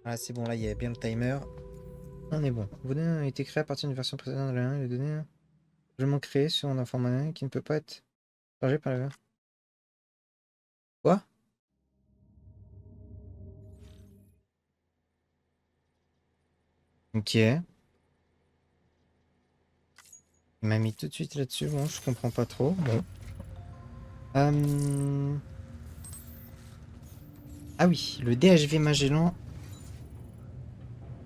Ah, c'est bon, là, il y a bien le timer. On est bon. Vos données ont été créées à partir d'une version précédente de la 1. Les données seulement créées sur un format qui ne peut pas être chargé par la... Quoi? Ok. Il m'a mis tout de suite là-dessus. Bon, je comprends pas trop. Bon. Ah oui, le DHV Magellan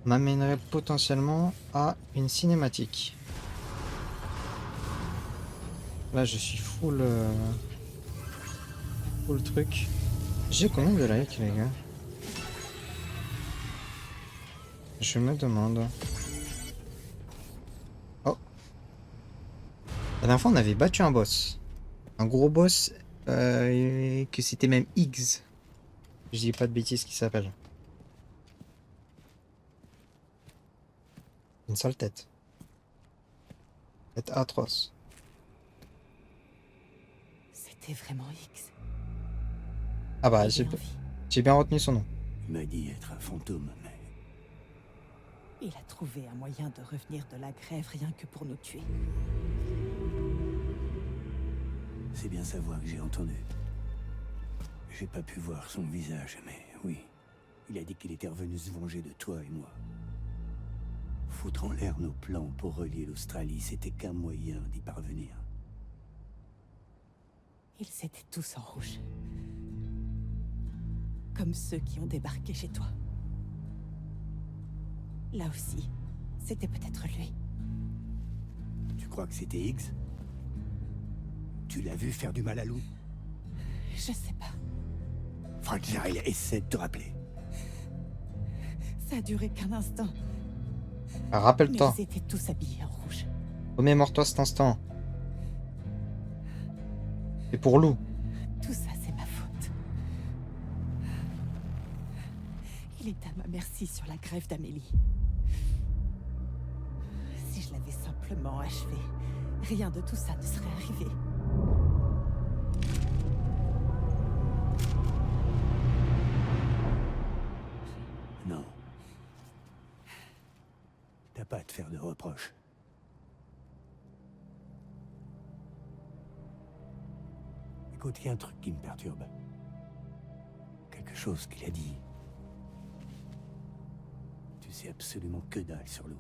m'amènerait potentiellement à une cinématique. Là, je suis full truc. J'ai combien de likes, les gars? Je me demande. Oh, la dernière fois, on avait battu un boss. Un gros boss, et que c'était même X. Je dis pas de bêtises qui s'appelle. Une sale tête. Tête atroce. C'était vraiment X. Ah bah, Il est en vie. j'ai bien retenu son nom. Il m'a dit être un fantôme, mais Il a trouvé un moyen de revenir de la grève rien que pour nous tuer. c'est bien sa voix que j'ai entendue. J'ai pas pu voir son visage, mais oui. Il a dit qu'il était revenu se venger de toi et moi. Foutre en l'air nos plans pour relier l'Australie, c'était qu'un moyen d'y parvenir. Ils étaient tous en rouge. Comme ceux qui ont débarqué chez toi. Là aussi, c'était peut-être lui. Tu crois que c'était Higgs? Tu l'as vu faire du mal à Lou? Je sais pas. Fragile, essaie de te rappeler. Ça a duré qu'un instant. Ah, Mais rappelle-toi. ils étaient tous habillés en rouge. Remémore-toi cet instant. C'est pour Lou. Tout ça, c'est ma faute. Il est à ma merci sur la grève d'Amélie. Si je l'avais simplement achevé, rien de tout ça ne serait arrivé. Non. T'as pas à te faire de reproches. Écoute, il y a un truc qui me perturbe. Quelque chose qu'il a dit. Tu sais absolument que dalle sur Lou.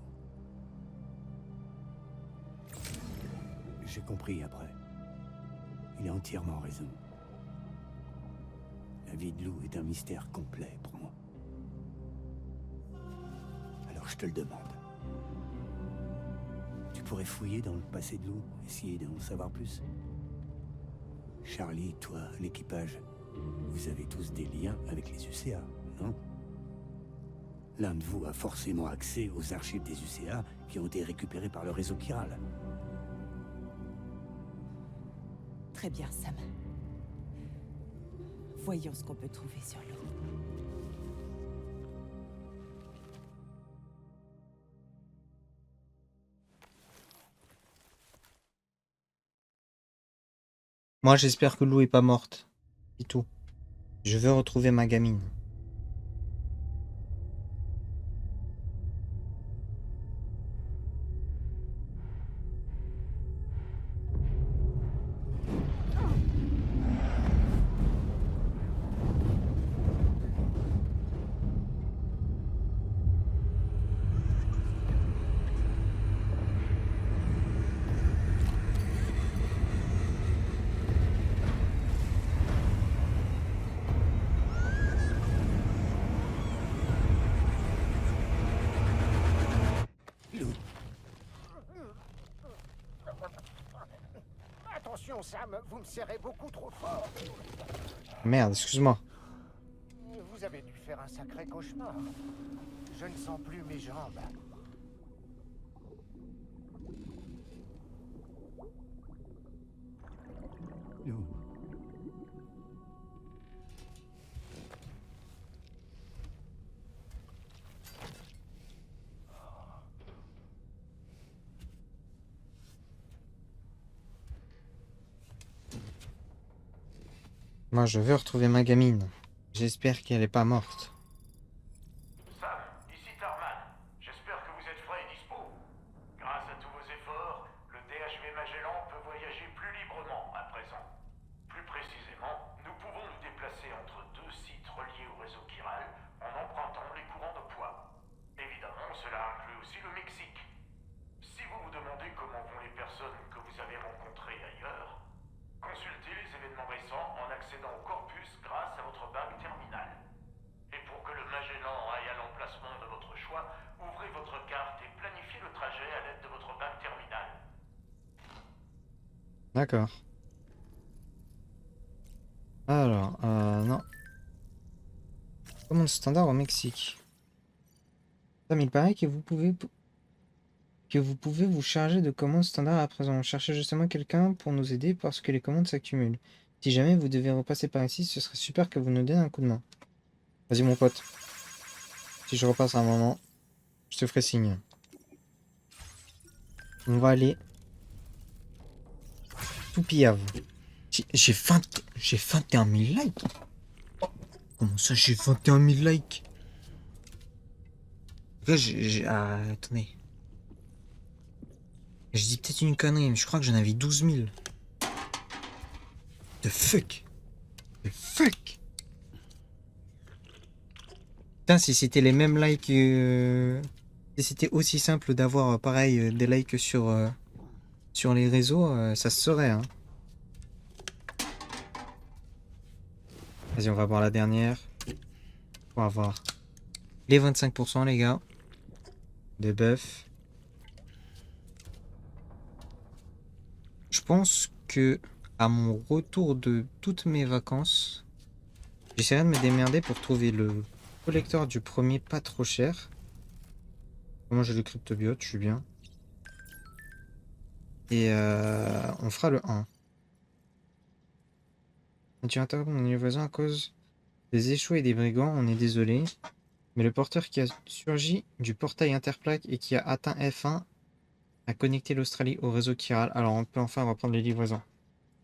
J'ai compris après. Il a entièrement raison. La vie de Lou est un mystère complet pour moi. Alors je te le demande. Tu pourrais fouiller dans le passé de Lou, essayer d'en savoir plus? Charlie, toi, l'équipage, vous avez tous des liens avec les UCA, non? L'un de vous a forcément accès aux archives des UCA qui ont été récupérées par le réseau chiral. Très bien, Sam. Voyons ce qu'on peut trouver sur l'eau. Moi, j'espère que Lou est pas morte. C'est tout. Je veux retrouver ma gamine. Lou, Attention, Sam, vous me serrez beaucoup trop fort. Merde, excuse-moi. Vous avez dû faire un sacré cauchemar. Je ne sens plus mes jambes. Lou. Moi, je veux retrouver ma gamine. J'espère qu'elle est pas morte. Sam, D'accord. Alors, non. Commande standard au Mexique. Ça, mais il paraît que vous pouvez vous charger de commandes standards à présent. Cherchez justement quelqu'un pour nous aider parce que les commandes s'accumulent. Si jamais vous devez repasser par ici, ce serait super que vous nous donniez un coup de main. Vas-y mon pote. Si je repasse à un moment, je te ferai signe. On va aller tout pillave. J'ai 21 000 likes. Comment ça, j'ai 21 000 likes? Là, attendez. Je dis peut-être une connerie, mais je crois que j'en avais 12 000. The fuck? The fuck? Putain, si c'était les mêmes likes... si c'était aussi simple d'avoir, pareil, des likes sur les réseaux, ça se saurait, hein. Vas-y, on va voir la dernière. On va voir les 25%, les gars. De bœuf. Je pense que à mon retour de toutes mes vacances, j'essaierai de me démerder pour trouver le collecteur du premier pas trop cher. Moi j'ai le cryptobiote, je suis bien. Et on fera le 1. Tu interromps mon livraison à cause des échoués et des brigands, on est désolé. Mais le porteur qui a surgi du portail Interplaque et qui a atteint F1 a connecté l'Australie au réseau chiral. Alors on peut enfin reprendre les livraisons.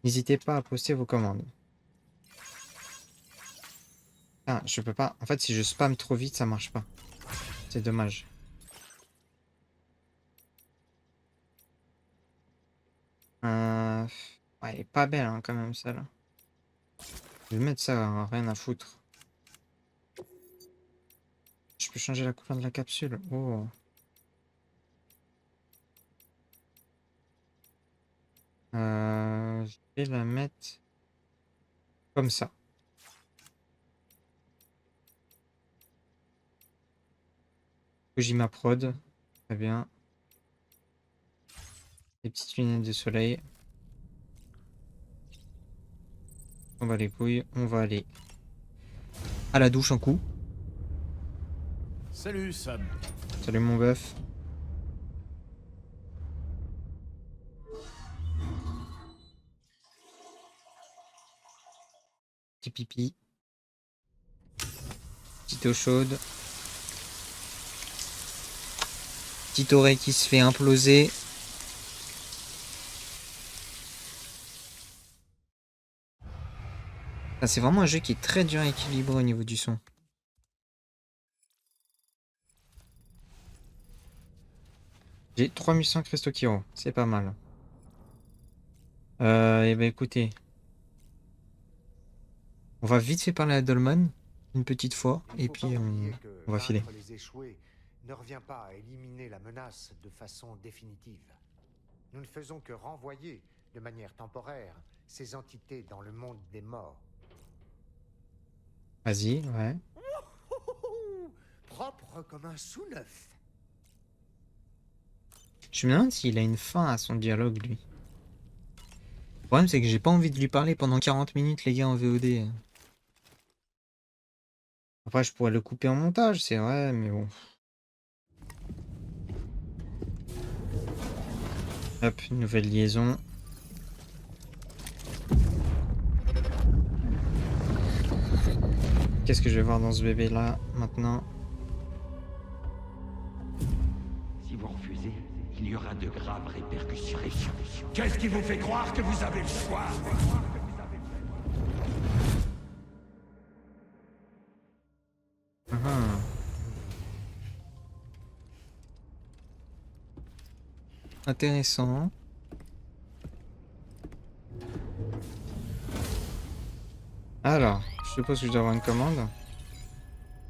N'hésitez pas à poster vos commandes. Ah, je peux pas. En fait, si je spam trop vite, ça marche pas. C'est dommage. Ouais, elle est pas belle hein, quand même, celle-là. Je vais mettre ça, hein, rien à foutre. Je peux changer la couleur de la capsule. Oh. Je vais la mettre comme ça. Kojima Prod. Très bien. Les petites lunettes de soleil. On va les couilles. On va aller à la douche en coup. Salut Sam. Salut mon bœuf. Petit pipi. Petite eau chaude. Petite oreille qui se fait imploser. Ah, c'est vraiment un jeu qui est très dur à équilibrer au niveau du son. J'ai 3100 cristaux Kiro, c'est pas mal. Et bah écoutez, on va vite fait parler à Dolman une petite fois et puis on va filer. Les échoués ne revient pas à éliminer la menace de façon définitive. Nous ne faisons que renvoyer de manière temporaire ces entités dans le monde des morts. Vas-y, ouais. Propre comme un sous-neuf. Je me demande s'il a une fin à son dialogue, lui. Le problème, c'est que j'ai pas envie de lui parler pendant 40 minutes, les gars, en VOD. Après, je pourrais le couper en montage, c'est vrai, mais bon. Hop, nouvelle liaison. Qu'est-ce que je vais voir dans ce bébé-là, maintenant? Si vous refusez, il y aura de graves répercussions. Qu'est-ce qui vous fait croire que vous avez le choix? Ah. Intéressant. Alors, je suppose que je dois avoir une commande.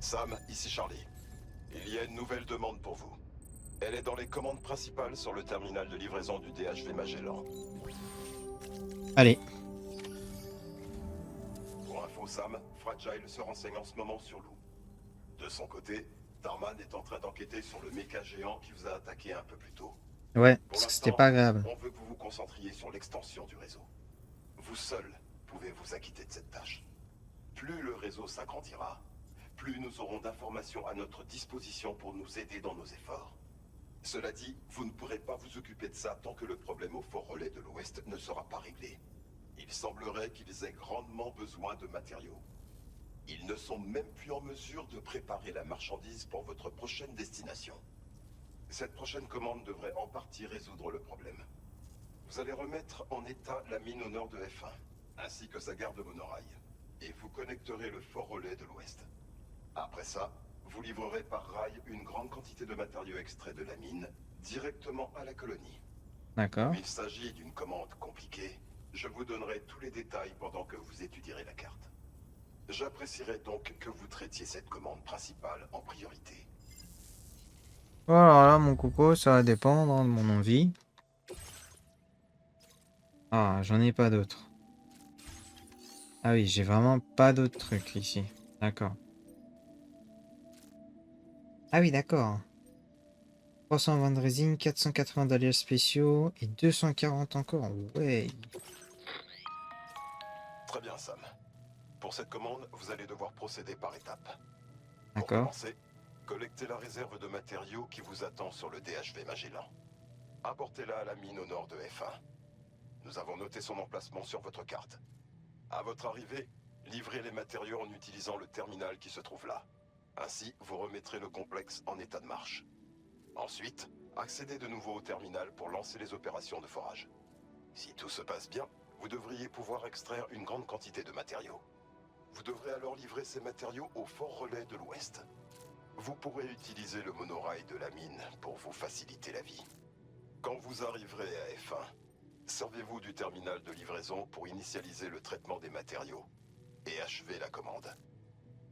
Sam, ici Charlie. Il y a une nouvelle demande pour vous. Elle est dans les commandes principales sur le terminal de livraison du DHV Magellan. Allez. Pour info, Sam, Fragile se renseigne en ce moment sur Lou. De son côté, Darman est en train d'enquêter sur le méca géant qui vous a attaqué un peu plus tôt. Ouais, Pour parce que c'était l'instant, pas agréable. on veut que vous vous concentriez sur l'extension du réseau. Vous seul pouvez vous acquitter de cette tâche. Plus le réseau s'agrandira, plus nous aurons d'informations à notre disposition pour nous aider dans nos efforts. Cela dit, vous ne pourrez pas vous occuper de ça tant que le problème au Fort Relais de l'Ouest ne sera pas réglé. Il semblerait qu'ils aient grandement besoin de matériaux. Ils ne sont même plus en mesure de préparer la marchandise pour votre prochaine destination. Cette prochaine commande devrait en partie résoudre le problème. Vous allez remettre en état la mine au nord de F1, ainsi que sa gare de monorail. Et vous connecterez le Fort Relais de l'Ouest. Après ça, vous livrerez par rail une grande quantité de matériaux extraits de la mine directement à la colonie. D'accord. Comme il s'agit d'une commande compliquée, je vous donnerai tous les détails pendant que vous étudierez la carte. J'apprécierais donc que vous traitiez cette commande principale en priorité. Bon, alors là, mon coco, ça va dépendre hein, de mon envie. Ah, j'en ai pas d'autres. Ah oui, j'ai vraiment pas d'autres trucs ici. D'accord. Ah oui, d'accord. 320 de résine, 480 d'alliages spéciaux et 240 encore. Ouais. Très bien, Sam. Pour cette commande, vous allez devoir procéder par étapes. Pour D'accord. commencer, collectez la réserve de matériaux qui vous attend sur le DHV Magellan. Apportez-la à la mine au nord de F1. Nous avons noté son emplacement sur votre carte. À votre arrivée, livrez les matériaux en utilisant le terminal qui se trouve là. Ainsi, vous remettrez le complexe en état de marche. Ensuite, accédez de nouveau au terminal pour lancer les opérations de forage. Si tout se passe bien, vous devriez pouvoir extraire une grande quantité de matériaux. Vous devrez alors livrer ces matériaux au Fort Relais de l'Ouest. Vous pourrez utiliser le monorail de la mine pour vous faciliter la vie. Quand vous arriverez à F1, servez-vous du terminal de livraison pour initialiser le traitement des matériaux et achever la commande.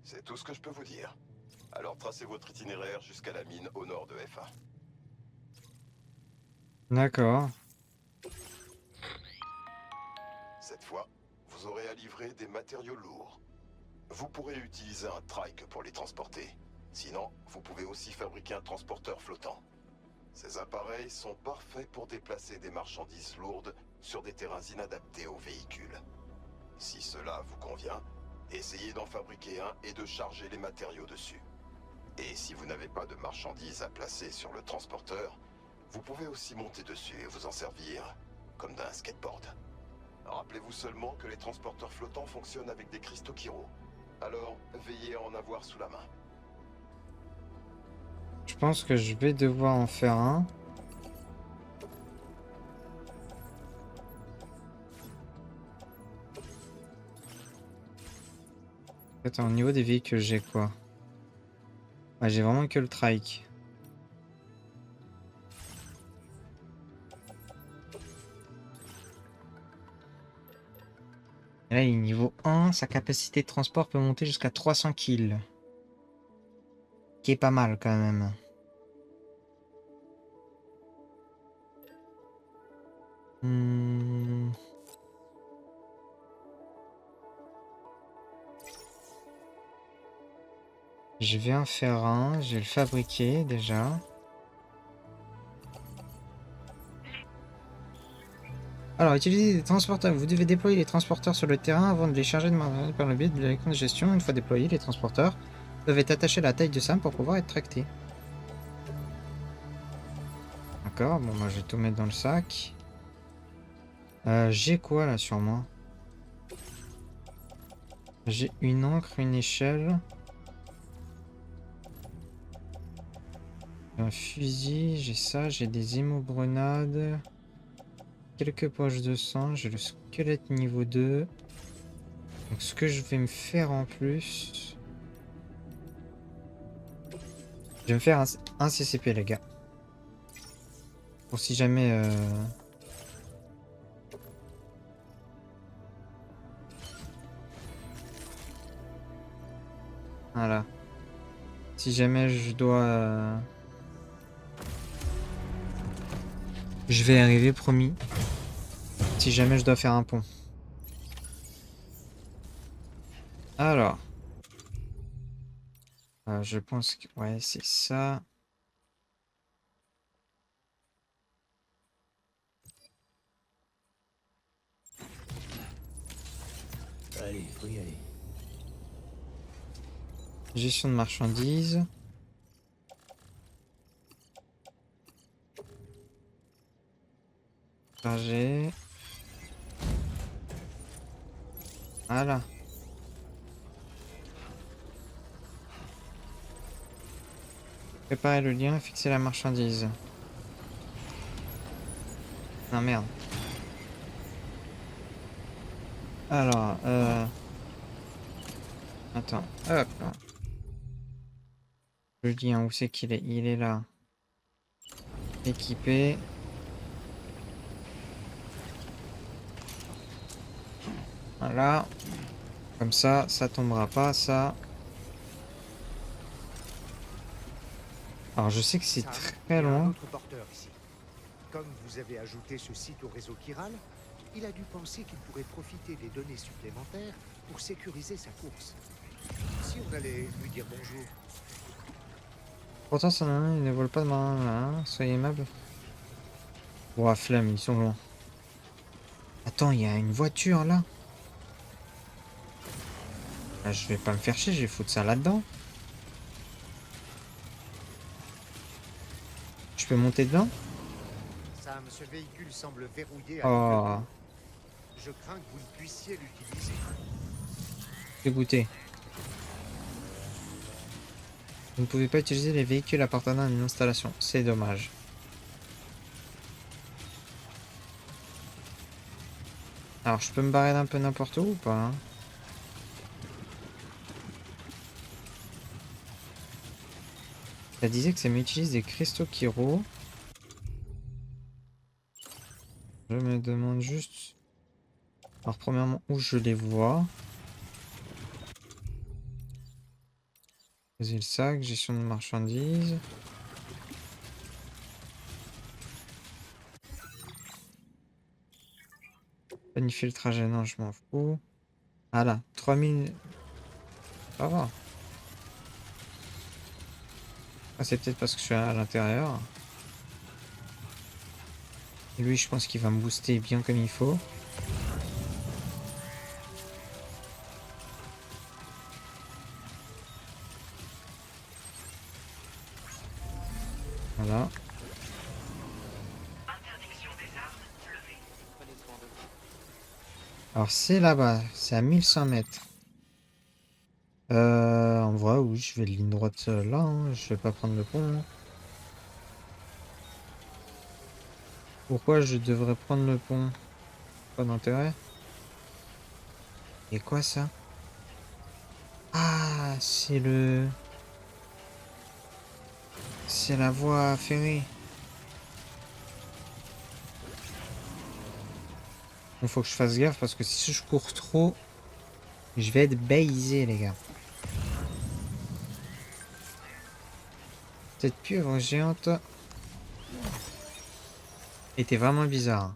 C'est tout ce que je peux vous dire. Alors tracez votre itinéraire jusqu'à la mine au nord de F1. D'accord. Cette fois, vous aurez à livrer des matériaux lourds. Vous pourrez utiliser un trike pour les transporter. Sinon, vous pouvez aussi fabriquer un transporteur flottant. Ces appareils sont parfaits pour déplacer des marchandises lourdes sur des terrains inadaptés aux véhicules. Si cela vous convient, essayez d'en fabriquer un et de charger les matériaux dessus. Et si vous n'avez pas de marchandises à placer sur le transporteur, vous pouvez aussi monter dessus et vous en servir comme d'un skateboard. Rappelez-vous seulement que les transporteurs flottants fonctionnent avec des cristaux Kiro. Alors, veillez à en avoir sous la main. Je pense que je vais devoir en faire un. Attends, au niveau des véhicules, j'ai quoi? Ouais, j'ai vraiment que le trike. Et là, il est niveau 1, sa capacité de transport peut monter jusqu'à 300 kills. Qui est pas mal quand même. Hmm. Je vais en faire un, je vais le fabriquer déjà. Alors, utilisez des transporteurs. Vous devez déployer les transporteurs sur le terrain avant de les charger de matériel par le biais de l'écran de gestion. Une fois déployés, les transporteurs peuvent être attachés à la taille de Sam pour pouvoir être tractés. D'accord, bon, moi je vais tout mettre dans le sac. J'ai quoi là sur moi? J'ai une encre, une échelle. J'ai un fusil, j'ai ça, j'ai des hémogrenades. Quelques poches de sang, j'ai le squelette niveau 2. Donc ce que je vais me faire en plus... Je vais me faire un CCP les gars. Pour si jamais... Voilà. Si jamais je dois... Je vais arriver, promis. Si jamais je dois faire un pont. Alors. Je pense que... Ouais, c'est ça. Allez, faut y aller. Gestion de marchandises. Charger. Voilà. Préparer le lien, fixer la marchandise. Non merde. Alors, attends, hop là. Le lien, où c'est qu'il est? Il est là. Équipé. Voilà. Comme ça tombera pas, ça. Alors je sais que c'est Sam, il y très a un loin. autre porteur ici. Comme vous avez ajouté ce site au réseau Chiral, il a dû penser qu'il pourrait profiter des données supplémentaires pour sécuriser sa course. Si on allait lui dire bonjour. Pourtant ça il ne vole pas de main, hein. Soyez aimable. Ouah, flemme, ils sont loin. Attends, il y a une voiture là. Ah, je vais pas me faire chier, je vais foutre ça là-dedans. Je peux monter dedans? Sam, ce véhicule semble verrouillé à Oh, double tour. Je crains que vous ne puissiez l'utiliser. dégoûté. Vous ne pouvez pas utiliser les véhicules appartenant à une installation. C'est dommage. Alors, je peux me barrer d'un peu n'importe où ou pas, hein? Ça disait que ça m'utilise des cristaux Kiro. Je me demande juste... Alors, premièrement, où je les vois. Poser le sac, gestion de marchandises. Planifier le trajet, non, je m'en fous. Ah là, 3000... Ça va. Ah, c'est peut-être parce que je suis à l'intérieur. Et lui, je pense qu'il va me booster bien comme il faut. Voilà. Alors c'est là-bas, c'est à 1100 mètres. En vrai, oui, je vais ligne droite là, hein. Je vais pas prendre le pont, hein. Pourquoi je devrais prendre le pont? Pas d'intérêt. Et quoi ça? Ah, c'est le... C'est la voie ferrée. Il faut que je fasse gaffe parce que si je cours trop, je vais être baisé, les gars. Cette pieuvre géante était vraiment bizarre.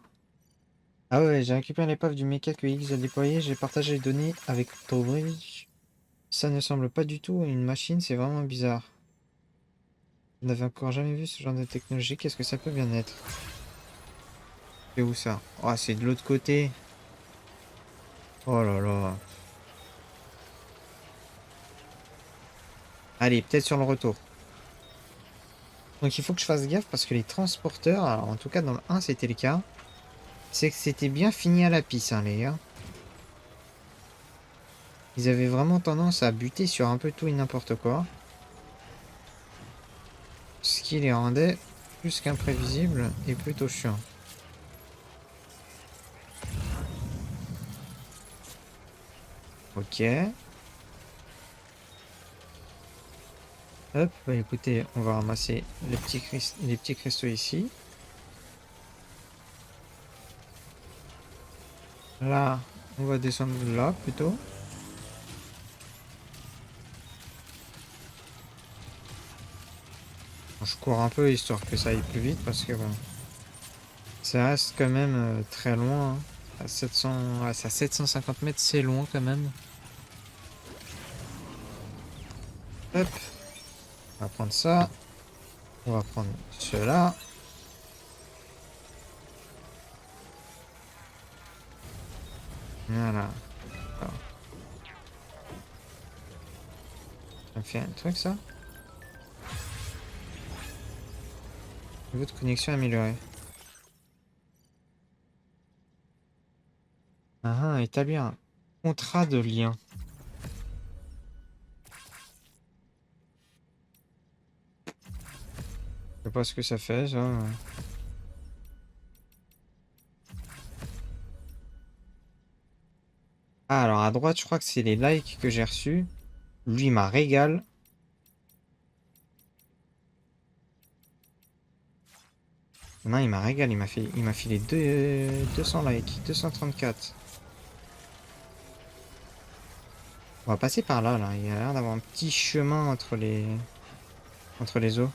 Ah ouais, j'ai récupéré l'épave du mecha que X a déployé, j'ai partagé les données avec Trowbridge. Ça ne semble pas du tout une machine, c'est vraiment bizarre. Je n'avais encore jamais vu ce genre de technologie, qu'est-ce que ça peut bien être? C'est où ça? Oh, c'est de l'autre côté. Oh là là. Allez, peut-être sur le retour. Donc il faut que je fasse gaffe parce que les transporteurs, alors en tout cas dans le 1 c'était le cas, c'est que c'était bien fini à la pisse, hein, les gars. Ils avaient vraiment tendance à buter sur un peu tout et n'importe quoi. Ce qui les rendait plus qu'imprévisibles et plutôt chiants. Ok. Hop, bah écoutez, on va ramasser les petits cristaux ici. Là, on va descendre là plutôt. Bon, je cours un peu histoire que ça aille plus vite parce que bon, ça reste quand même très loin, hein. À 700, ouais, c'est à 750 mètres, c'est loin quand même. Hop, on va prendre ça. On va prendre cela. Voilà. Alors, Ça me fait un truc ça? Niveau de connexion amélioré. Ah, établir un contrat de lien. Je sais pas ce que ça fait ça. Ah, alors à droite, je crois que c'est les likes que j'ai reçus. Lui, il m'a régal. Non, il m'a régal. Il m'a filé 200 likes, 234. On va passer par là, là. Il y a l'air d'avoir un petit chemin entre les eaux.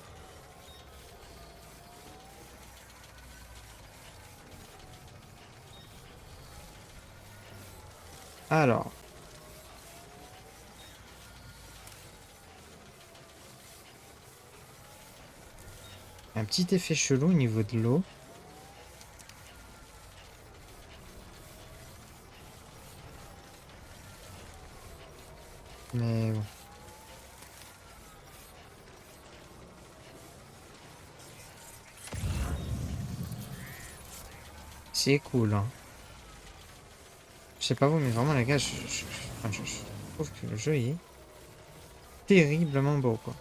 Alors. Un petit effet chelou au niveau de l'eau. Mais bon. C'est cool, hein. Je sais pas vous, mais vraiment, les gars, je trouve que le jeu est terriblement beau, quoi.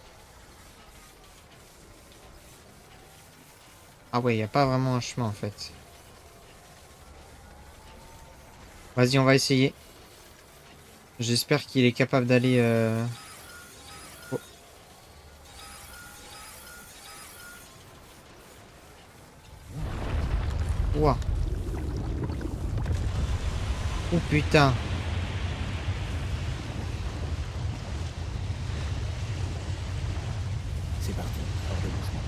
Ah ouais, il n'y a pas vraiment un chemin, en fait. Vas-y, on va essayer. J'espère qu'il est capable d'aller... Oh. Ouah. Oh putain. C'est parti, hors de mouvement.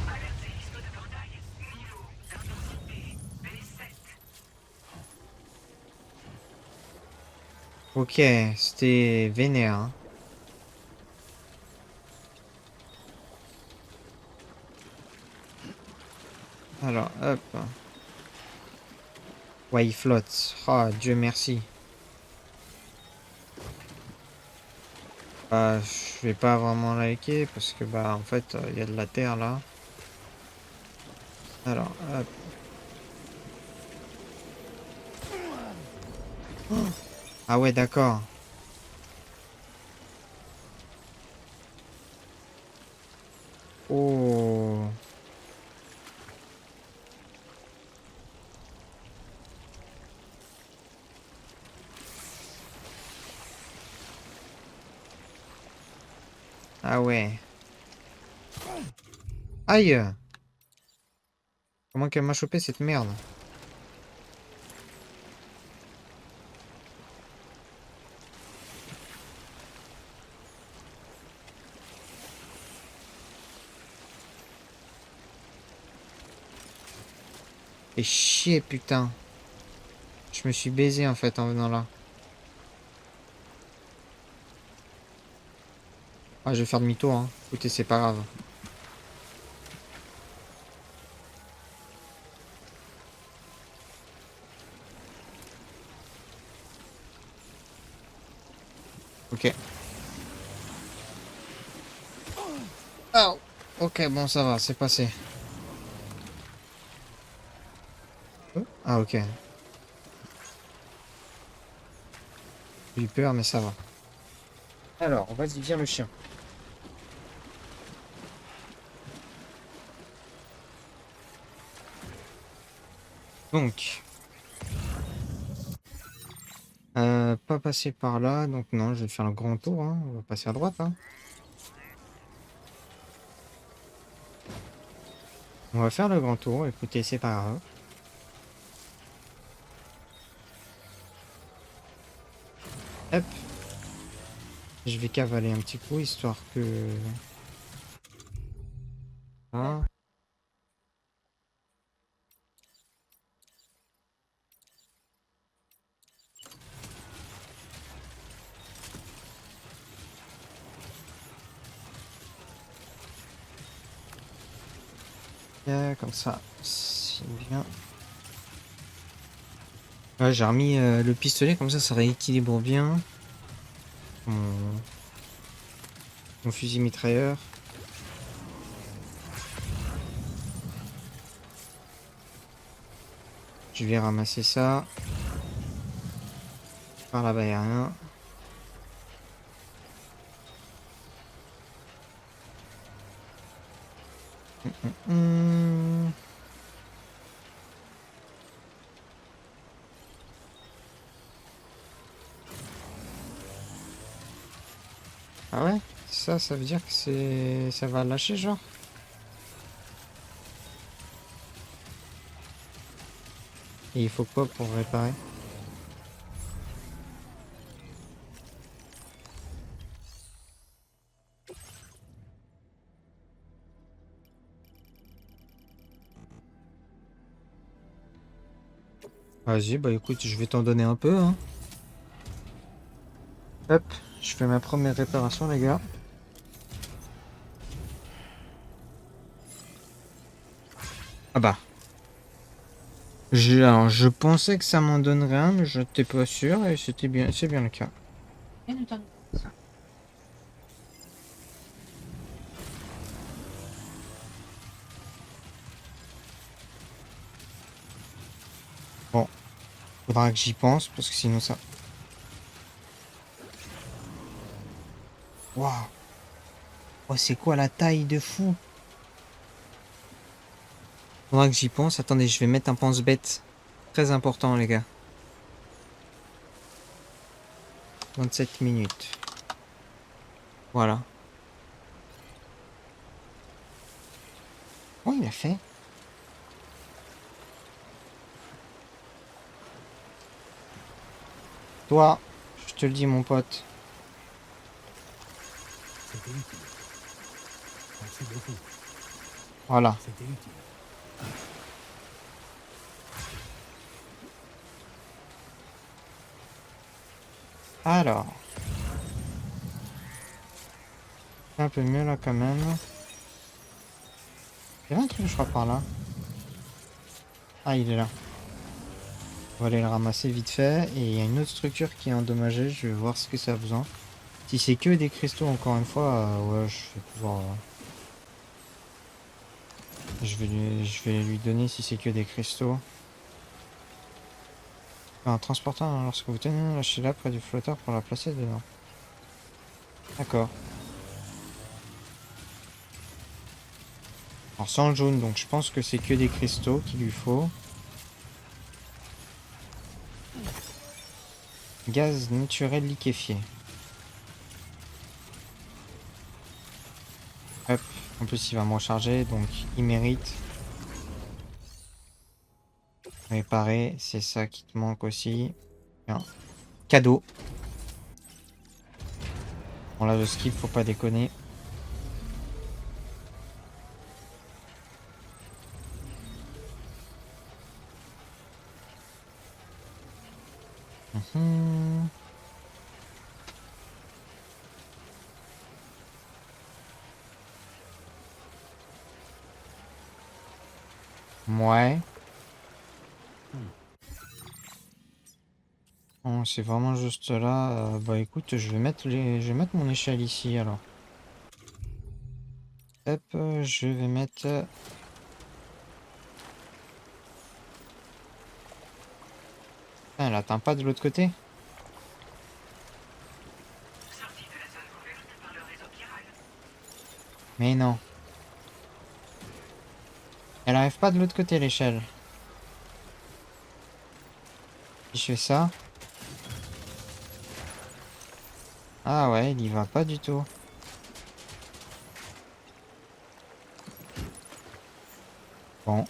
Ok, c'était vénère, hein. Alors, hop. Ouais, il flotte. Oh, Dieu merci. Bah, je vais pas vraiment liker parce que, bah, en fait, il y a de la terre, là. Alors, hop. Oh. Ah ouais, d'accord. Oh. Ah ouais. Aïe! Comment qu'elle m'a chopé cette merde? Et chier, putain. Je me suis baisé en fait en venant là. Ah, je vais faire demi-tour, hein. Écoutez, c'est pas grave. Ok. Oh. Ok, bon, ça va, c'est passé. Ah, ok. J'ai eu peur, mais ça va. Alors, vas-y, viens le chien. Donc. Pas passer par là, donc non, je vais faire le grand tour, hein. On va passer à droite, hein. On va faire le grand tour, écoutez, c'est pas grave. Hop. Je vais cavaler un petit coup, histoire que... Hein. Comme ça, c'est bien. Ouais, j'ai remis le pistolet, comme ça rééquilibre bien. Mon fusil mitrailleur. Je vais ramasser ça. Par là-bas, il n'y a rien. Hum. Ah ouais? Ça veut dire que ça va lâcher, genre? Et il faut quoi pour réparer? Vas-y, bah écoute, je vais t'en donner un peu, hein. Hop, je fais ma première réparation, les gars. Ah bah. Alors, je pensais que ça m'en donnerait un, mais je n'étais pas sûr, et c'est bien le cas. Bon, faudra que j'y pense, parce que sinon ça... Waouh! Oh, c'est quoi la taille de fou? Faudra que j'y pense. Attendez, je vais mettre un pense-bête. Très important, les gars. 27 minutes. Voilà. Oh, il a fait. Toi, je te le dis, mon pote. C'était utile. Merci beaucoup. Voilà. C'était utile. Alors. C'est un peu mieux là quand même. Il y a un truc, je crois, par là. Ah, il est là. On va aller le ramasser vite fait. Et il y a une autre structure qui est endommagée. Je vais voir ce que ça a besoin. Si c'est que des cristaux, encore une fois, ouais, je vais pouvoir... Je vais lui donner si c'est que des cristaux. En transportant, lorsque vous tenez, lâchez-la près du flotteur pour la placer dedans. D'accord. Alors sans le jaune, donc je pense que c'est que des cristaux qu'il lui faut. Gaz naturel liquéfié. Hop. En plus il va me recharger, donc il mérite. Réparer, c'est ça qui te manque aussi. Bien. Cadeau. Bon là je skip, faut pas déconner. Mhm. Ouais. Bon, c'est vraiment juste là. Bah écoute, je vais mettre mon échelle ici alors. Hop, je vais mettre. Ah, elle atteint pas de l'autre côté? Mais non. Elle arrive pas de l'autre côté l'échelle. Si je fais ça. Ah ouais, il y va pas du tout. Bon.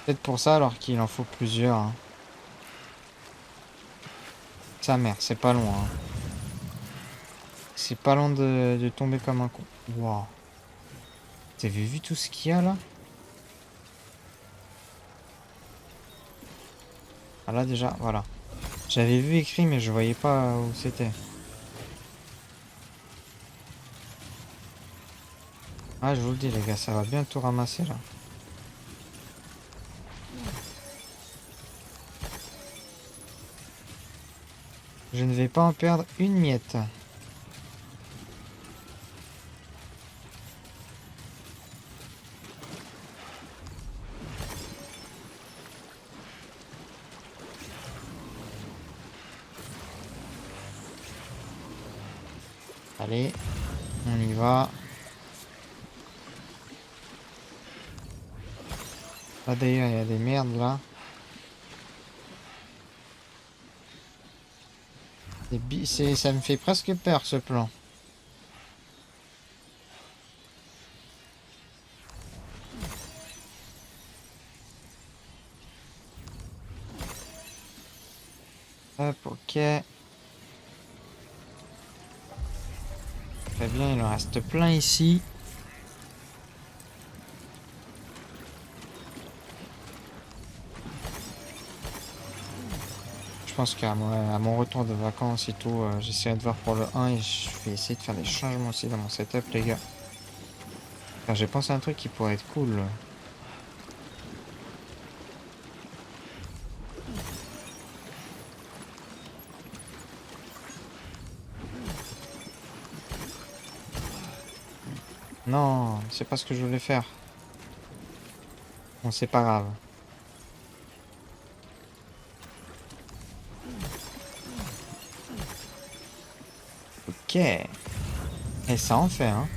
Peut-être pour ça alors qu'il en faut plusieurs. Hein. Sa mère, c'est pas loin. Hein. C'est pas loin de tomber comme un con. Waouh. T'avais vu tout ce qu'il y a là? Ah là déjà, voilà. J'avais vu écrit mais je voyais pas où c'était. Ah je vous le dis les gars, ça va bien tout ramasser là. Je ne vais pas en perdre une miette. Allez, on y va. Là d'ailleurs, il y a des merdes là. Ça me fait presque peur ce plan. Hop, ok. Très bien, il en reste plein ici. Je pense qu'à mon retour de vacances et tout, j'essaierai de voir pour le 1 et je vais essayer de faire des changements aussi dans mon setup, les gars. Car j'ai pensé à un truc qui pourrait être cool. Non, c'est pas ce que je voulais faire. Bon, c'est pas grave. Ok. Et ça en fait, hein.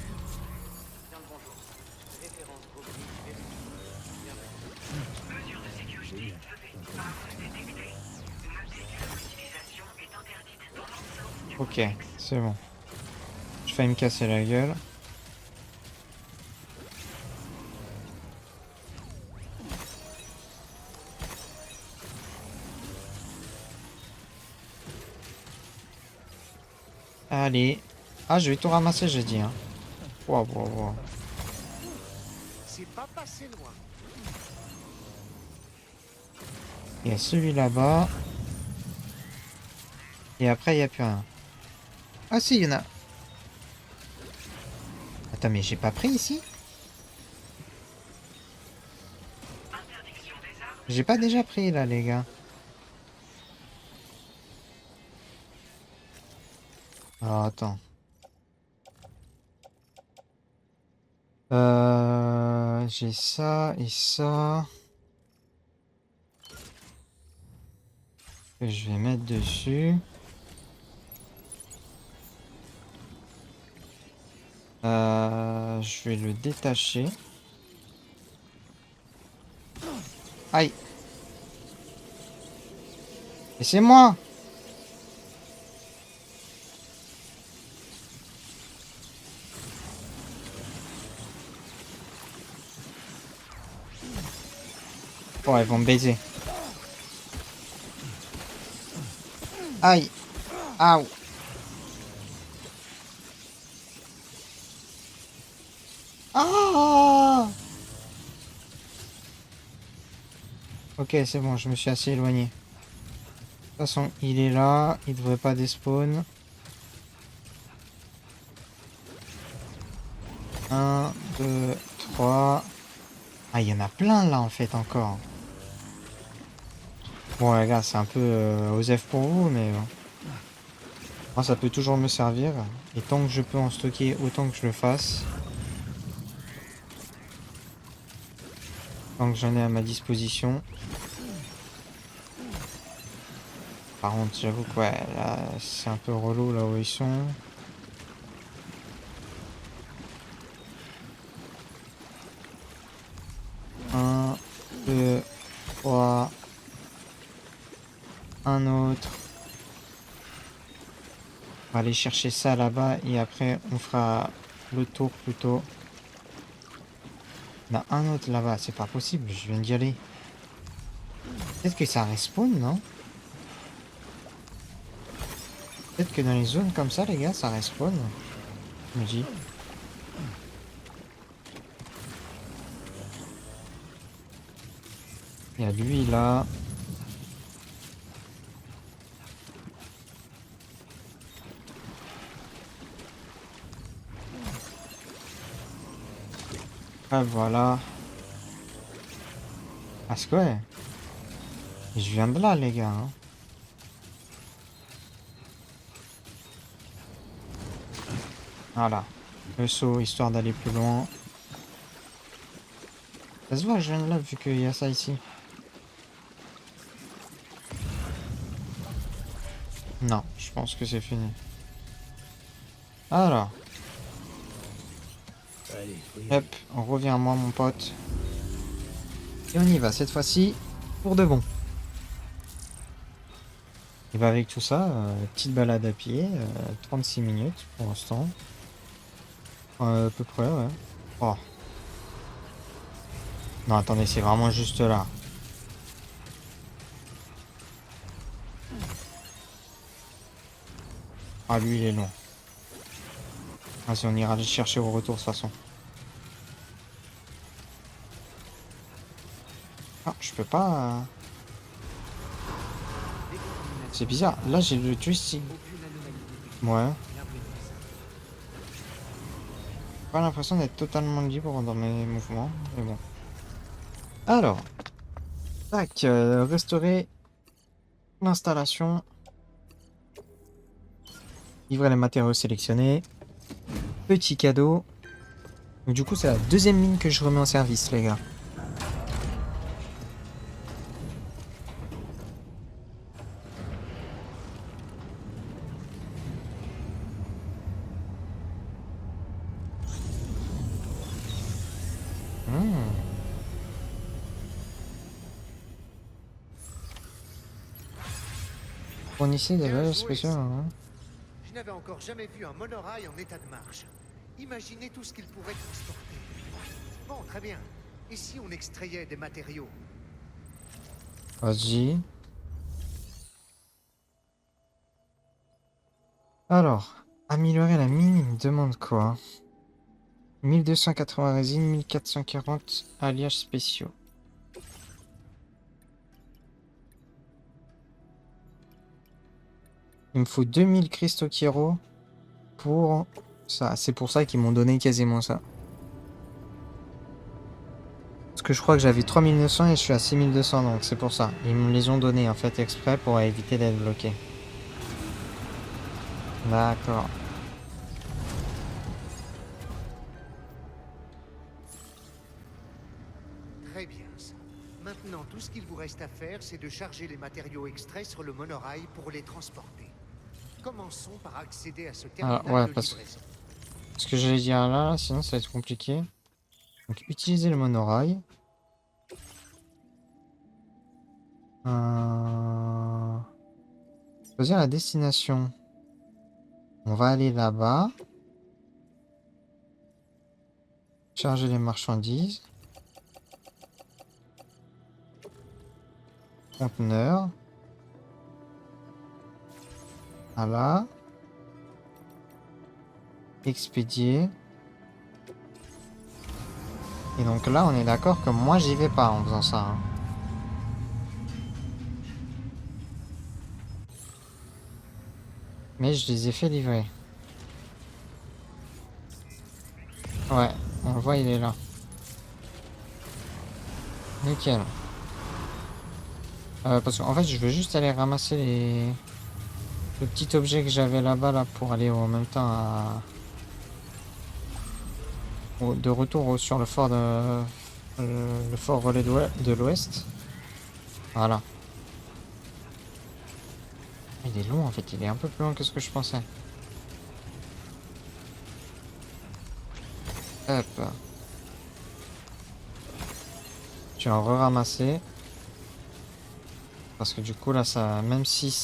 Ok, c'est bon. Je vais me casser la gueule. Allez. Ah, je vais tout ramasser, j'ai dit, hein. Wow, wow, wow. C'est pas passé loin. Il y a celui là-bas. Et après, il n'y a plus rien. Ah si, il y en a. Attends, mais j'ai pas pris ici? J'ai pas déjà pris là, les gars. Alors, attends. J'ai ça et ça. Que je vais mettre dessus. Je vais le détacher. Aïe. Et c'est moi. Oh, elles vont me baiser. Aïe. Aouh. Ah. Ok, c'est bon, je me suis assez éloigné. De toute façon, il est là. Il devrait pas despawn. 1, 2, 3. Ah, il y en a plein là en fait encore. Bon, les gars, c'est un peu osef pour vous, mais bon. Moi, ça peut toujours me servir. Et tant que je peux en stocker, autant que je le fasse. Tant que j'en ai à ma disposition. Par contre, j'avoue que ouais, là, c'est un peu relou là où ils sont. Un, deux, trois. Un autre. On va aller chercher ça là-bas et après on fera le tour plutôt. Il y en a un autre là-bas, c'est pas possible, je viens d'y aller. Peut-être que ça respawn, non? Peut-être que dans les zones comme ça, les gars, ça respawn. Je me dis. Il y a lui là. Ah voilà. Parce que ouais. Je viens de là, les gars. Hein. Voilà. Le saut, histoire d'aller plus loin. Ça se voit, je viens de là, vu qu'il y a ça ici. Non, je pense que c'est fini. Alors, Allez, faut y aller. hop, on revient à moi, mon pote. Et on y va, cette fois-ci, pour de bon. Et bah avec tout ça, petite balade à pied, 36 minutes pour l'instant. À peu près, ouais. Oh. Non, attendez, c'est vraiment juste là. Ah, lui, il est long. Vas-y, on ira le chercher au retour, de toute façon. Ah, je peux pas... C'est bizarre. Là, j'ai le joystick. Ouais. Pas l'impression d'être totalement libre dans mes mouvements, mais bon. Alors. Tac, restaurer l'installation. Livrer les matériaux sélectionnés. Petit cadeau. Donc, du coup, c'est la deuxième mine que je remets en service, les gars. Fournissez des Bien valeurs joué, spéciales. ça. Hein. Je n'avais encore jamais vu un monorail en état de marche. Imaginez tout ce qu'il pourrait transporter. Bon, très bien. Et si on extrayait des matériaux? Vas-y. Alors, améliorer la mine, il me demande quoi? 1280 résines, 1440 alliages spéciaux. Il me faut 2000 cristaux Kiro pour ça. C'est pour ça qu'ils m'ont donné quasiment ça. Parce que je crois que j'avais 3900 et je suis à 6200, donc c'est pour ça. Ils me les ont donnés en fait exprès pour éviter d'être bloqué. D'accord. Très bien, ça. Maintenant, tout ce qu'il vous reste à faire, c'est de charger les matériaux extraits sur le monorail pour les transporter. Commençons par accéder à ce terminal Ah, ouais, de parce livraison. Ce que j'allais dire là, sinon ça va être compliqué. Donc utiliser le monorail. Choisir la destination. On va aller là-bas. Charger les marchandises. Conteneur. Voilà. Expédier. Et donc là, on est d'accord que moi, j'y vais pas en faisant ça. Hein. Mais je les ai fait livrer. Ouais, on le voit, il est là. Nickel. Parce qu'en fait, je veux juste aller ramasser le petit objet que j'avais là-bas là, pour aller en même temps de retour sur le fort le fort relais de l'Ouest. Voilà. Il est long en fait, il est un peu plus long que ce que je pensais. Hop. Je vais en re-ramasser. Parce que du coup là, ça, même si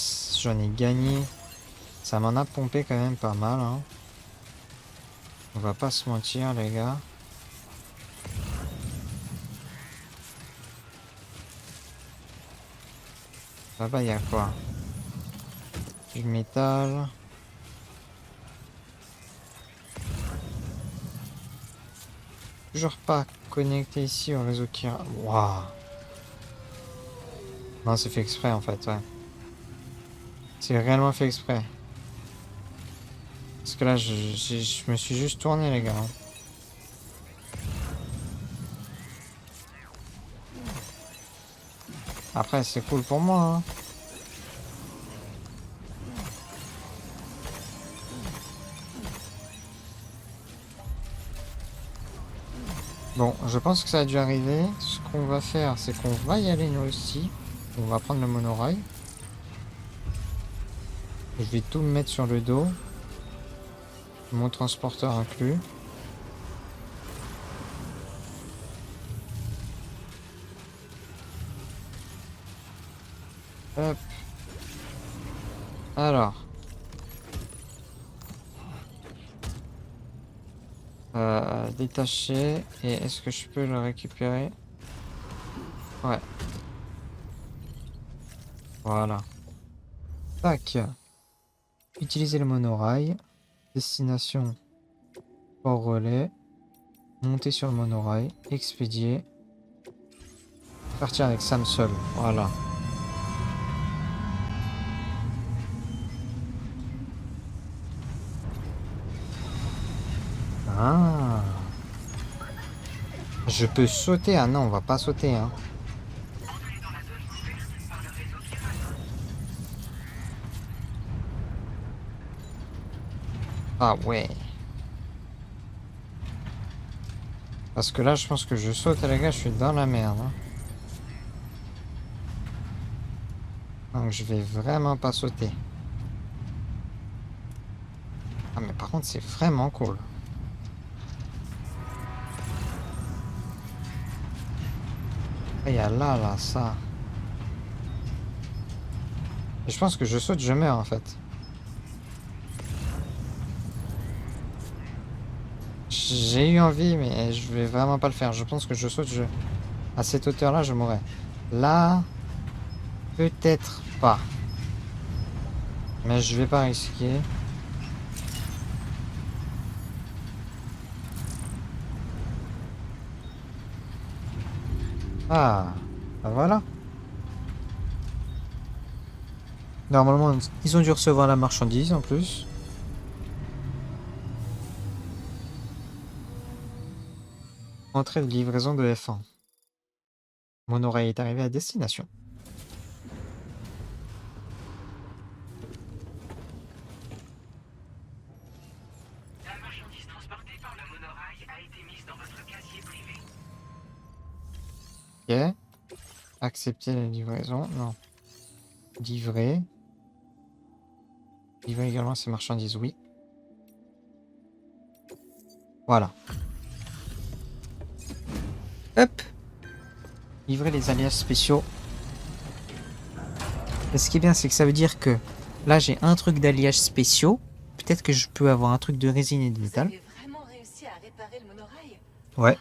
j'en ai gagné, ça m'en a pompé quand même pas mal. Hein. On va pas se mentir les gars. Là-bas il y a quoi? Du métal. Toujours pas connecté ici au réseau qui... Waouh. Non, c'est fait exprès en fait, ouais. C'est réellement fait exprès. Parce que là, je me suis juste tourné, les gars. Hein. Après, c'est cool pour moi. Hein. Bon, je pense que ça a dû arriver. Ce qu'on va faire, c'est qu'on va y aller nous aussi. On va prendre le monorail. Je vais tout me mettre sur le dos. Mon transporteur inclus. Hop. Alors. Détacher. Et est-ce que je peux le récupérer? Ouais. Voilà. Tac. Utiliser le monorail. Destination. Port relais. Monter sur le monorail. Expédier. Partir avec Sam seul. Voilà. Ah. Je peux sauter. Ah non, on va pas sauter, hein. Ah ouais. Parce que là, je pense que je saute, les gars, je suis dans la merde, hein. Donc je vais vraiment pas sauter. Ah mais par contre, c'est vraiment cool. Ah, il y a là, ça. Et je pense que je saute, je meurs en fait. J'ai eu envie, mais je vais vraiment pas le faire. Je pense que je saute, à cette hauteur-là, je mourrai. Là, peut-être pas. Mais je vais pas risquer. Ah, ben voilà. Normalement, ils ont dû recevoir la marchandise en plus. Entrée de livraison de F1. Mon oreille est arrivé à destination. La marchandise transportée par le monorail a été mise dans votre casier privé. Ok. Accepter la livraison. Non. Livrer. Livrer également ces marchandises, oui. Voilà. Hop. Livrer les alias spéciaux. Et ce qui est bien, c'est que ça veut dire que là, j'ai un truc d'alias spéciaux. Peut-être que je peux avoir un truc de résine et de métal. Vous avez vraiment réussi à réparer le monorail? Ouais.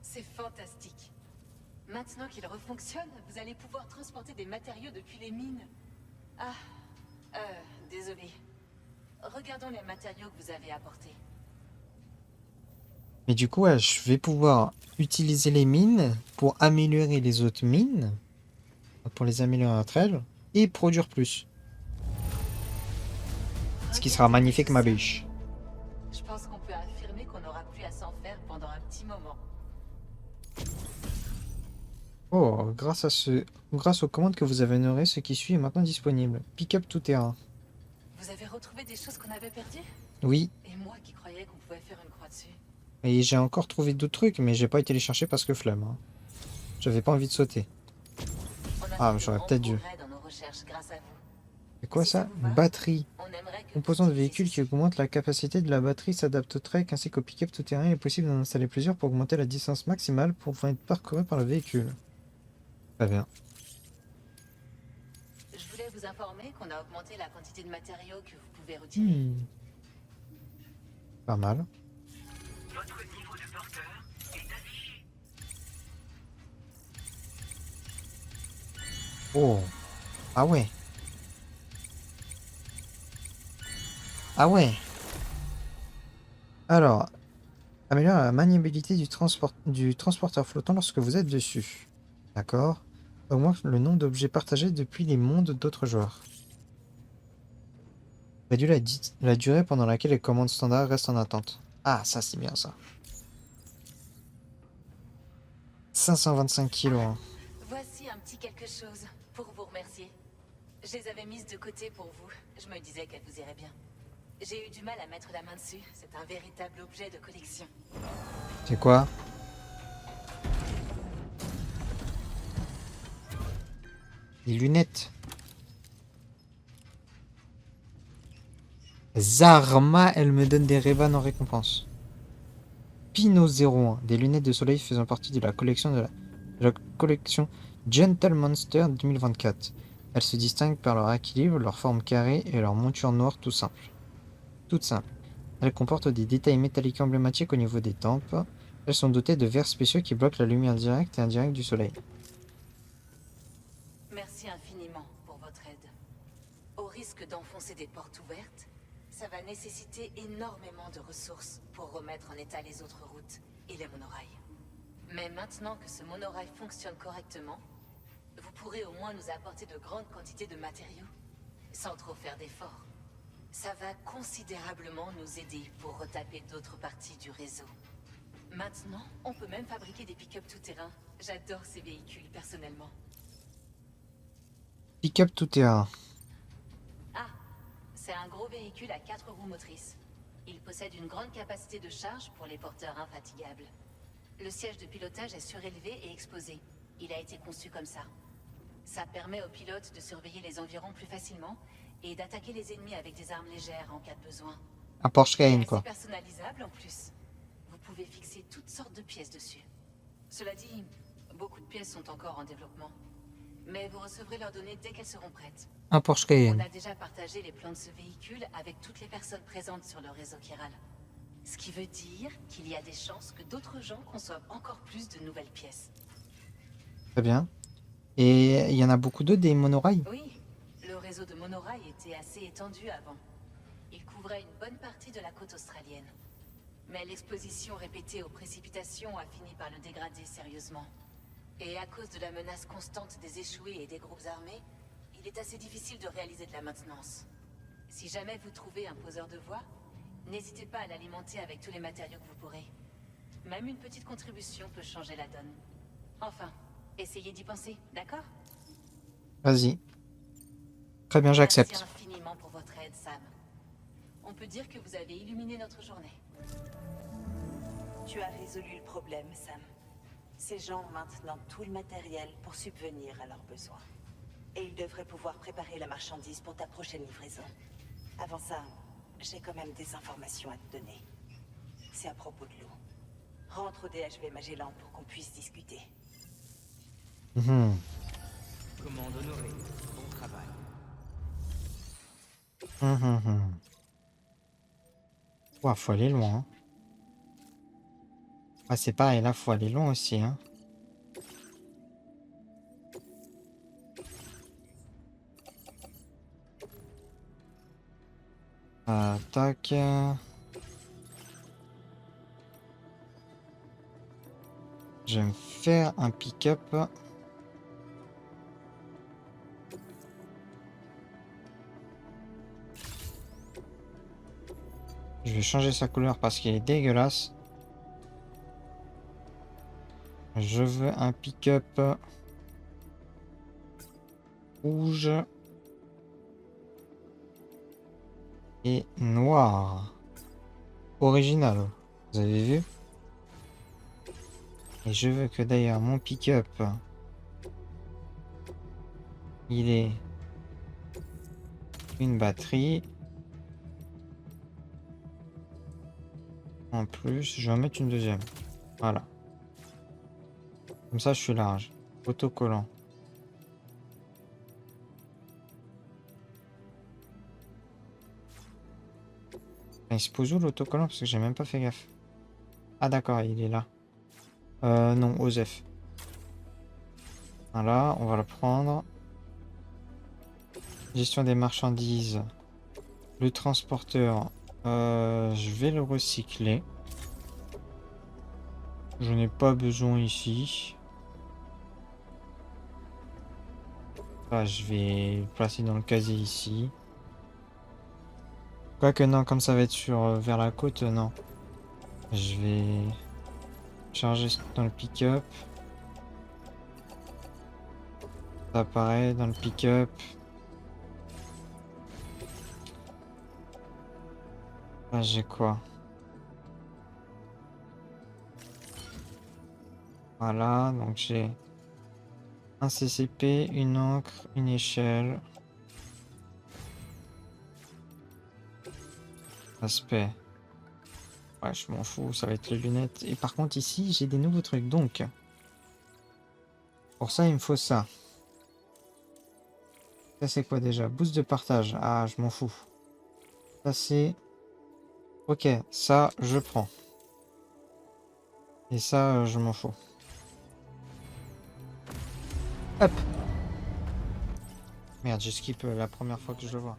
C'est fantastique. Maintenant qu'il refonctionne, vous allez pouvoir transporter des matériaux depuis les mines. Ah, désolé. Regardons les matériaux que vous avez apportés. Mais du coup, ouais, je vais pouvoir utiliser les mines pour améliorer les autres mines. Pour les améliorer entre elles. Et produire plus. Ce qui sera magnifique, ma biche. Je pense qu'on peut affirmer qu'on n'aura plus à s'en faire pendant un petit moment. Oh, grâce aux commandes que vous avez honorées, ce qui suit est maintenant disponible. Pick-up tout terrain. Vous avez retrouvé des choses qu'on avait perdues? Oui. Et moi qui croyais qu'on pouvait faire une croix dessus. Et j'ai encore trouvé d'autres trucs, mais j'ai pas été les chercher parce que flemme. Hein. J'avais pas envie de sauter. Ah, j'aurais peut-être dû. C'est quoi ça? Batterie. Composant de véhicule qui augmente la capacité de la batterie s'adapte au trek ainsi qu'au pick-up tout terrain. Il est possible d'en installer plusieurs pour augmenter la distance maximale pour pouvoir être parcouru par le véhicule. Très bien. Je voulais vous informer qu'on a augmenté la quantité de matériaux que vous pouvez retirer. Pas mal. Votre niveau de porteur est affiché. Oh. Ah ouais. Ah ouais. Alors, améliore la maniabilité du transporteur flottant lorsque vous êtes dessus. D'accord. Augmente le nombre d'objets partagés depuis les mondes d'autres joueurs. Réduit la durée pendant laquelle les commandes standards restent en attente. Ah, ça c'est bien ça. 525 kilos. Hein. Voici un petit quelque chose pour vous remercier. Je les avais mises de côté pour vous. Je me disais qu'elles vous iraient bien. J'ai eu du mal à mettre la main dessus. C'est un véritable objet de collection. C'est quoi? Des lunettes. Zarma, elle me donne des Revan en récompense. Pino 01, des lunettes de soleil faisant partie de la collection Gentle Monster 2024. Elles se distinguent par leur équilibre, leur forme carrée et leur monture noire tout simple. Toute simple. Elles comportent des détails métalliques emblématiques au niveau des tempes. Elles sont dotées de verres spéciaux qui bloquent la lumière directe et indirecte du soleil. Merci infiniment pour votre aide. Au risque d'enfoncer des portes ouvertes, ça va nécessiter énormément de ressources pour remettre en état les autres routes et les monorails. Mais maintenant que ce monorail fonctionne correctement, vous pourrez au moins nous apporter de grandes quantités de matériaux, sans trop faire d'efforts. Ça va considérablement nous aider pour retaper d'autres parties du réseau. Maintenant, on peut même fabriquer des pick-up tout-terrain. J'adore ces véhicules personnellement. Pick-up tout-terrain. Ah, c'est un gros véhicule à 4 roues motrices. Il possède une grande capacité de charge pour les porteurs infatigables. Le siège de pilotage est surélevé et exposé. Il a été conçu comme ça. Ça permet aux pilotes de surveiller les environs plus facilement et d'attaquer les ennemis avec des armes légères en cas de besoin. Un Porsche Cayenne, C'est quoi. personnalisable en plus. Vous pouvez fixer toutes sortes de pièces dessus. Cela dit, beaucoup de pièces sont encore en développement. Mais vous recevrez leurs données dès qu'elles seront prêtes. Un Porsche On Cayenne. a déjà partagé les plans de ce véhicule avec toutes les personnes présentes sur le réseau chiral. Ce qui veut dire qu'il y a des chances que d'autres gens conçoivent encore plus de nouvelles pièces. Très bien. Et il y en a beaucoup d'autres des monorails? Oui, le réseau de monorail était assez étendu avant. Il couvrait une bonne partie de la côte australienne. Mais l'exposition répétée aux précipitations a fini par le dégrader sérieusement. Et à cause de la menace constante des échoués et des groupes armés, il est assez difficile de réaliser de la maintenance. Si jamais vous trouvez un poseur de voie, n'hésitez pas à l'alimenter avec tous les matériaux que vous pourrez. Même une petite contribution peut changer la donne. Enfin, essayez d'y penser, d'accord? Vas-y. Très bien, Merci j'accepte. infiniment pour votre aide, Sam. On peut dire que vous avez illuminé notre journée. Tu as résolu le problème, Sam. Ces gens ont maintenant tout le matériel pour subvenir à leurs besoins. Et ils devraient pouvoir préparer la marchandise pour ta prochaine livraison. Avant ça, j'ai quand même des informations à te donner. C'est à propos de l'eau. Rentre au DHV Magellan pour qu'on puisse discuter. Mhm. Commande honorée. Bon travail. Mhm. Ouah, faut aller loin. Hein. Ah, c'est pareil, là, faut aller loin aussi. Hein. Tac. Je vais me faire un pick-up. Je vais changer sa couleur parce qu'il est dégueulasse. Je veux un pick-up rouge et noir. Original. Vous avez vu? Et je veux que d'ailleurs mon pick-up, il ait une batterie. En plus, je vais en mettre une deuxième. Voilà. Comme ça, je suis large. Autocollant. Il se pose où l'autocollant? Parce que j'ai même pas fait gaffe. Ah d'accord, il est là. Non, Osef. Voilà, on va le prendre. Gestion des marchandises. Le transporteur. Je vais le recycler. Je n'ai pas besoin ici. Là, je vais le placer dans le casier ici. Quoique non, comme ça va être sur vers la côte, non. Je vais charger dans le pick-up. Ça apparaît dans le pick-up. Là, j'ai quoi? Voilà, donc j'ai un CCP, une encre, une échelle. Aspect. Ouais, je m'en fous, ça va être les lunettes. Et par contre, ici, j'ai des nouveaux trucs. Donc, pour ça, il me faut ça. Ça, c'est quoi déjà? Boost de partage. Ah, je m'en fous. Ça, c'est... Ok, ça, je prends. Et ça, je m'en fous. Hop! Merde, j'ai skip la première fois que je le vois.